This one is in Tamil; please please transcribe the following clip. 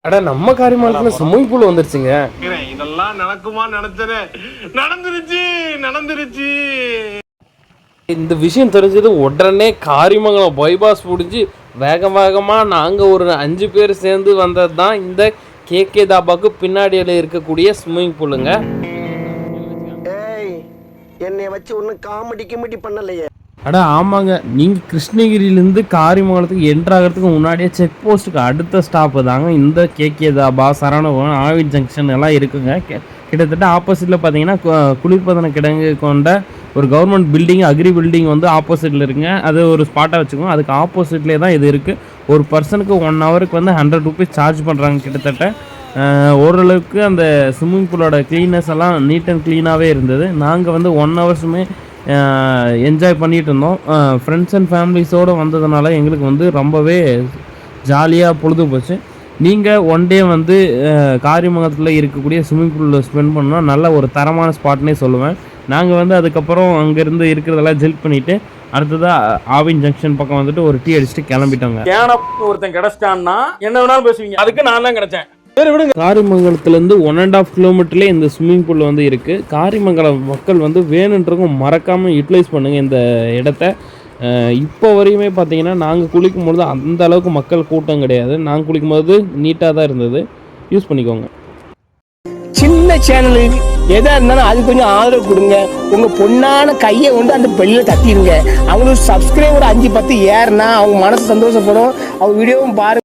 அட நம்ம காரியமானத்துல ஸ்விம்மிங் பூல் வந்துருச்சுங்க. இதெல்லாம் நடக்குமா நினைச்சனே, நடந்துருச்சு. இந்த விஷயம் தெரிஞ்சது உடனே காரியமங்கலம் பைபாஸ் முடிஞ்சு வேகமாக நாங்கள் ஒரு 5 பேர் சேர்ந்து வந்தது தான் இந்த கேகே தாபாக்கு பின்னாடியில் இருக்கக்கூடிய ஸ்விம்மிங் பூலுங்க. என்னை வச்சு ஒன்றும் காமெடி பண்ணலையே. அட ஆமாங்க, நீங்கள் கிருஷ்ணகிரியிலேருந்து காரியமங்கலத்துக்கு என்ட்ராகிறதுக்கு முன்னாடியே செக் போஸ்ட்டுக்கு அடுத்த ஸ்டாப்பு தாங்க இந்த கேகே தாபா, சரவணபவன், ஆவின் ஜங்ஷன் எல்லாம் இருக்குங்க. கிட்டத்தட்ட ஆப்போசிட்டில் பார்த்தீங்கன்னா குளிர்பதன கிடங்கு கொண்ட ஒரு கவர்மெண்ட் பில்டிங், அக்ரி பில்டிங் வந்து ஆப்போசிட்டில் இருக்குங்க. அது ஒரு ஸ்பாட்டாக வச்சுக்கோங்க. அதுக்கு ஆப்போசிட்லேயே தான் இது இருக்குது. ஒரு பர்சனுக்கு 1 ஹவருக்கு வந்து 100 ருபீஸ் சார்ஜ் பண்ணுறாங்க. கிட்டத்தட்ட ஓரளவுக்கு அந்த ஸ்விம்மிங் பூலோட க்ளீனஸ் எல்லாம் நீட் அண்ட் க்ளீனாகவே இருந்தது. நாங்கள் வந்து 1 ஹவர்ஸுமே என்ஜாய் பண்ணிகிட்டு இருந்தோம். ஃப்ரெண்ட்ஸ் அண்ட் ஃபேமிலிஸோடு வந்ததுனால எங்களுக்கு வந்து ரொம்பவே ஜாலியாக பொழுது போச்சு. நீங்கள் ஒன் டே வந்து காரியமங்கலத்தில் இருக்கக்கூடிய ஸ்விம்மிங் பூலில் ஸ்பெண்ட் பண்ணால் நல்ல ஒரு தரமான ஸ்பாட்னே சொல்லுவேன். நாங்கள் வந்து அதுக்கப்புறம் அங்கேருந்து இருக்கிறதெல்லாம் ஜெல்ட் பண்ணிவிட்டு அடுத்ததாக ஆவின் ஜங்ஷன் பக்கம் வந்துட்டு ஒரு டீ அடிச்சுட்டு கிளம்பிட்டோங்க. ஒருத்தன் கிடச்சிட்டான்னா என்ன வேணாலும் பேசுவீங்க, அதுக்கு நான் தான் கிடச்சேன். காரியமங்கலத்துலேருந்து 1.5 கிலோமீட்டர்லேயே இந்த ஸ்விம்மிங் பூல் வந்து இருக்குது. காரியமங்கலம் மக்கள் வந்து வேணுன்றக்கும் மறக்காமல் யூட்டிலைஸ் பண்ணுங்கள் இந்த இடத்த. இப்போ வரையுமே பார்த்தீங்கன்னா நாங்கள் குளிக்கும்பொழுது அந்த அளவுக்கு மக்கள் கூட்டம் கிடையாது. நாங்கள் குளிக்கும்போது நீட்டாக தான் இருந்தது. யூஸ் பண்ணிக்கோங்க. சின்ன சேனலு எதாக இருந்தாலும் அது கொஞ்சம் ஆதரவு கொடுங்க. உங்கள் பொண்ணான கையை வந்து அந்த பெல்லில் தட்டிடுங்க. அவங்களுக்கு சப்ஸ்கிரைபர் 5-10 ஏறுனா அவங்க மனசு சந்தோஷப்படும். அவங்க வீடியோவும் பாருங்கள்.